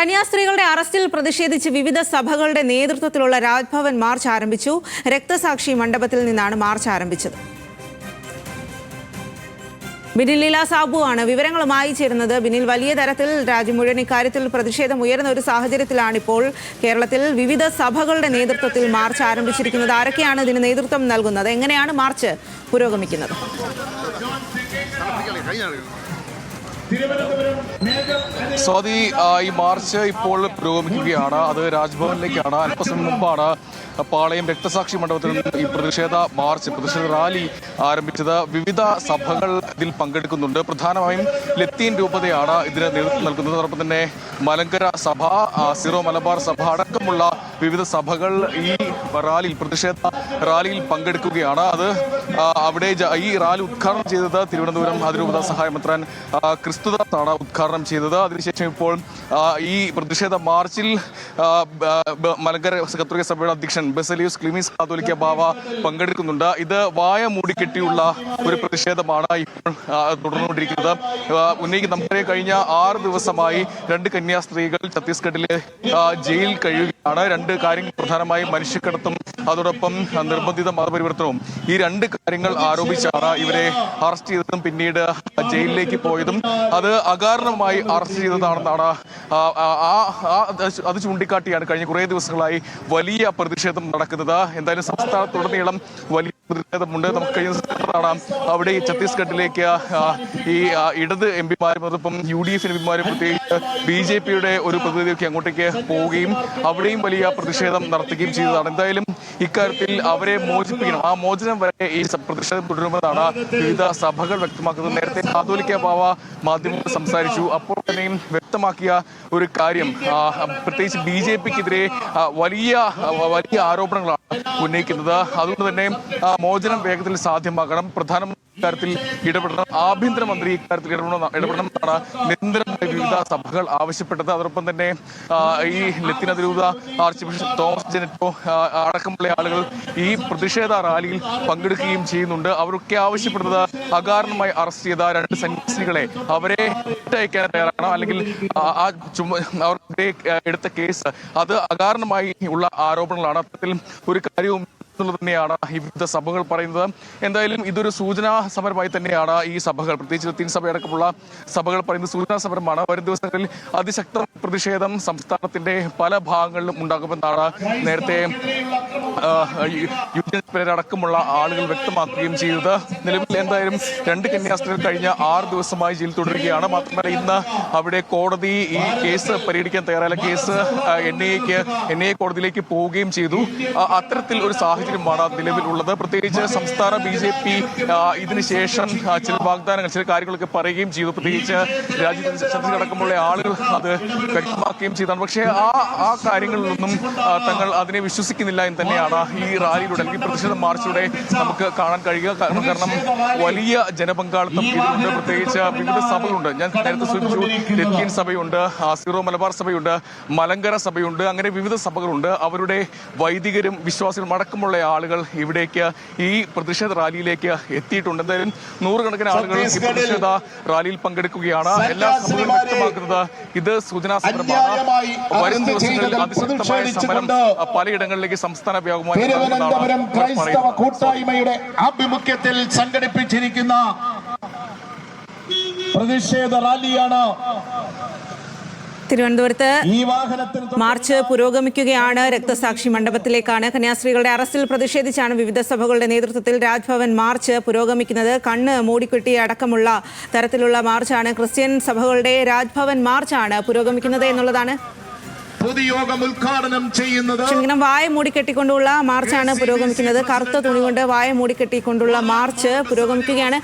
കന്യാസ്ത്രീകളുടെ അറസ്റ്റിൽ പ്രതിഷേധിച്ച് വിവിധ സഭകളുടെ നേതൃത്വത്തിലുള്ള രാജ്ഭവൻ മാർച്ച് ആരംഭിച്ചു. രക്തസാക്ഷി മണ്ഡപത്തിൽ നിന്നാണ് മാർച്ച് ആരംഭിച്ചത്. ബിനിൽ ലീല സാബു ആണ് വിവരങ്ങളുമായി ചേരുന്നത്. ബിനിൽ, വലിയ തരത്തിൽ രാജ്യം മുഴുവൻ ഇക്കാര്യത്തിൽ പ്രതിഷേധം ഉയർന്ന ഒരു സാഹചര്യത്തിലാണിപ്പോൾ കേരളത്തിൽ വിവിധ സഭകളുടെ നേതൃത്വത്തിൽ മാർച്ച് ആരംഭിച്ചിരിക്കുന്നത്. ആരൊക്കെയാണ് ഇതിന് നേതൃത്വം നൽകുന്നത്? എങ്ങനെയാണ് മാർച്ച് പുരോഗമിക്കുന്നത്? സ്വാതി, ഈ മാർച്ച് ഇപ്പോൾ പുരോഗമിക്കുകയാണ്. അത് രാജ്ഭവനിലേക്കാണ്. അല്പസമയം മുമ്പാണ് പാളയം രക്തസാക്ഷി മണ്ഡപത്തിൽ നിന്ന് ഈ പ്രതിഷേധ റാലി ആരംഭിച്ചത്. വിവിധ സഭകൾ ഇതിൽ പങ്കെടുക്കുന്നുണ്ട്. പ്രധാനമായും ലത്തീൻ രൂപതയാണ് ഇതിന് നേതൃത്വം നൽകുന്നത്. അതോടൊപ്പം തന്നെ മലങ്കര സഭ, സിറോ മലബാർ സഭ അടക്കമുള്ള വിവിധ സഭകൾ ഈ പ്രതിഷേധ റാലിയിൽ പങ്കെടുക്കുകയാണ്. അത് അവിടെ ഈ റാലി ഉദ്ഘാടനം ചെയ്തത് തിരുവനന്തപുരം അതിരൂപത സഹായമെത്രാൻ ക്രിസ്തുദാസാണ് ഉദ്ഘാടനം ചെയ്തത്. അതിനുശേഷം ഇപ്പോൾ ഈ പ്രതിഷേധ മാർച്ചിൽ മലങ്കര കത്തോലിക്ക സഭയുടെ അധ്യക്ഷൻ ബസേലിയോസ് ക്ലീമീസ് കാതോലിക്ക ബാവ പങ്കെടുക്കുന്നുണ്ട്. ഇത് വായ മൂടിക്കെട്ടിയുള്ള ഒരു പ്രതിഷേധമാണ് ഇപ്പോൾ തുടർന്നുകൊണ്ടിരിക്കുന്നത്. നമുക്കറിയാം, കഴിഞ്ഞ 6 ദിവസമായി 2 കന്യാസ്ത്രീകൾ ഛത്തീസ്ഗഡിലെ ജയിലിൽ കഴിയുകയാണ്. 2 കാര്യങ്ങൾ പ്രധാനമായും മനുഷ്യക്കടത്തും അതോടൊപ്പം നിർബന്ധിത മതപരിവർത്തനവും. ഈ 2 കാര്യങ്ങൾ ആരോപിച്ചാണ് ഇവരെ അറസ്റ്റ് ചെയ്തതും പിന്നീട് ജയിലിലേക്ക് പോയതും. അത് അകാരണമായി അറസ്റ്റ് ചെയ്തതാണെന്നാണ് അത് ചൂണ്ടിക്കാട്ടിയാണ് കഴിഞ്ഞ കുറേ ദിവസങ്ങളായി വലിയ പ്രതിഷേധം നടക്കുന്നത്. എന്തായാലും സംസ്ഥാനത്തുടനീളം വലിയ പ്രതിഷേധമുണ്ട്. നമുക്ക് കഴിഞ്ഞ ദിവസമാണ് അവിടെ ഈ ഛത്തീസ്ഗഡിലേക്ക് ഈ ഇടത് എംപിമാരും അതോടൊപ്പം UDF എംപിമാരും പ്രത്യേകിച്ച് BJPയുടെ ഒരു പ്രതിനിധിയൊക്കെ അങ്ങോട്ടേക്ക് പോവുകയും അവിടെയും വലിയ പ്രതിഷേധം നടത്തുകയും ചെയ്തതാണ്. എന്തായാലും ഇക്കാര്യത്തിൽ അവരെ മോചിപ്പിക്കണം, ആ മോചനം വരെ ഈ പ്രതിഷേധം തുടരുമെന്നാണ് വിവിധ സഭകൾ വ്യക്തമാക്കുന്നത്. നേരത്തെ കാതോലിക്ക ബാവ മാധ്യമങ്ങൾ സംസാരിച്ചു. അപ്പോൾ തന്നെയും വ്യക്തമാക്കിയ ഒരു കാര്യം, പ്രത്യേകിച്ച് BJPക്കെതിരെ വലിയ ആരോപണങ്ങളാണ് ഉന്നയിക്കുന്നത്. അതുകൊണ്ട് തന്നെ മോചനം വേഗത്തിൽ സാധ്യമാക്കണം, പ്രധാനമന്ത്രി ഇക്കാര്യത്തിൽ ഇടപെടണം, ആഭ്യന്തരമന്ത്രി ഇക്കാര്യത്തിൽ ഇടപെടണമെന്നാണ് നിരന്തരമായി വിവിധ സഭകൾ ആവശ്യപ്പെട്ടത്. അതോടൊപ്പം തന്നെ ഈ ലത്തീൻ അതിരൂപത ആർച്ച് ബിഷപ്പ് തോമസ് ജെനറ്റോ അടക്കമുള്ള ആളുകൾ ഈ പ്രതിഷേധ റാലിയിൽ പങ്കെടുക്കുകയും ചെയ്യുന്നുണ്ട്. അവരൊക്കെ ആവശ്യപ്പെടുന്നത് അകാരണമായി അറസ്റ്റ് ചെയ്ത 2 സന്യാസിനികളെ അവരെ വിട്ടയക്കാൻ തയ്യാറാണ്, അല്ലെങ്കിൽ അവരുടെ എടുത്ത കേസ് അത് അകാരണമായി ഉള്ള ആരോപണങ്ങളാണ്. അത്തരത്തിൽ ഒരു കാര്യവും തന്നെയാണ് ഈ വിവിധ സഭകൾ പറയുന്നത്. എന്തായാലും ഇതൊരു സൂചനാ സമരമായി തന്നെയാണ് ഈ സഭകൾ, പ്രത്യേകിച്ച് ലത്തീൻ സഭയടക്കമുള്ള സഭകൾ പറയുന്നത് സൂചനാ സമരമാണ്. വരും ദിവസങ്ങളിൽ അതിശക്ത പ്രതിഷേധം സംസ്ഥാനത്തിന്റെ പല ഭാഗങ്ങളിലും ഉണ്ടാകുമെന്നാണ് നേരത്തെ അടക്കമുള്ള ആളുകൾ വ്യക്തമാക്കുകയും ചെയ്തത്. നിലവിൽ എന്തായാലും 2 കന്യാസ്ത്രീകൾ കഴിഞ്ഞ 6 ദിവസമായി ജയിലിൽ തുടരുകയാണ്. മാത്രമല്ല ഇന്ന് അവിടെ കോടതി ഈ കേസ് പരിഗണിക്കാൻ തയ്യാറായ കേസ് NIA കോടതിയിലേക്ക് പോവുകയും ചെയ്തു. അത്തരത്തിൽ ഒരു സാഹചര്യമാണ് നിലവിലുള്ളത്. പ്രത്യേകിച്ച് സംസ്ഥാന BJP ഇതിനുശേഷം ചില വാഗ്ദാനങ്ങൾ, ചില കാര്യങ്ങളൊക്കെ പറയുകയും ചെയ്തു. പ്രത്യേകിച്ച് രാജ്യത്ത് അടക്കമുള്ള ആളുകൾ അത് വ്യക്തമാക്കുകയും ചെയ്തതാണ്. പക്ഷേ ആ കാര്യങ്ങളിലൊന്നും തങ്ങൾ അതിനെ വിശ്വസിക്കുന്നില്ല എന്ന് തന്നെയാണ് ഈ റാലിയിലൂടെ അല്ലെങ്കിൽ പ്രതിഷേധ മാർച്ചിലൂടെ നമുക്ക് കാണാൻ കഴിയുക. കാരണം വലിയ ജനപങ്കാളിത്തം ഇതിലുണ്ട്. പ്രത്യേകിച്ച് വിവിധ സഭകളുണ്ട്. ഞാൻ നേരത്തെ സൂചിപ്പിച്ചു, ലത്തീൻ സഭയുണ്ട്, സിറോ മലബാർ സഭയുണ്ട്, മലങ്കര സഭയുണ്ട്, അങ്ങനെ വിവിധ സഭകളുണ്ട്. അവരുടെ വൈദികരും വിശ്വാസികളും അടക്കമുള്ള ആളുകൾ ഇവിടേക്ക് ഈ പ്രതിഷേധ റാലിയിലേക്ക് എത്തിയിട്ടുണ്ട്. എന്തായാലും 100 കണക്കിന് ആളുകൾ ഈ പ്രതിഷേധ റാലിയിൽ പങ്കെടുക്കുകയാണ്. എല്ലാ സഭകളും വ്യക്തമാക്കുന്നത് ഇത് സൂചനാ സമരമാണ്. വരും ദിവസങ്ങളിൽ അതിശക്തമായ സമരം പലയിടങ്ങളിലേക്ക് സംസ്ഥാന വ്യാപകമായി കൂട്ടായ്മയുടെ ആഭിമുഖ്യത്തിൽ സംഘടിപ്പിച്ചിരിക്കുന്ന പ്രതിഷേധ റാലിയാണ്. തിരുവനന്തപുരത്ത് മാർച്ച് പുരോഗമിക്കുകയാണ്. രക്തസാക്ഷി മണ്ഡപത്തിലേക്കാണ്. കന്യാസ്ത്രീകളുടെ അറസ്റ്റിൽ പ്രതിഷേധിച്ചാണ് വിവിധ സഭകളുടെ നേതൃത്വത്തിൽ രാജ്ഭവൻ മാർച്ച് പുരോഗമിക്കുന്നത്. കണ്ണ് മൂടിക്കെട്ടി അടക്കമുള്ള തരത്തിലുള്ള മാർച്ചാണ്. ക്രിസ്ത്യൻ സഭകളുടെ രാജ്ഭവൻ മാർച്ചാണ് പുരോഗമിക്കുന്നത് എന്നുള്ളതാണ്. പൊതുയോഗം ഉദ്ഘാടനം ചെയ്യുന്നത് വായ മൂടിക്കെട്ടിക്കൊണ്ടുള്ള മാർച്ചാണ് പുരോഗമിക്കുന്നത്. കറുത്ത തുണി കൊണ്ട് വായ മൂടിക്കെട്ടിക്കൊണ്ടുള്ള മാർച്ച് പുരോഗമിക്കുകയാണ്.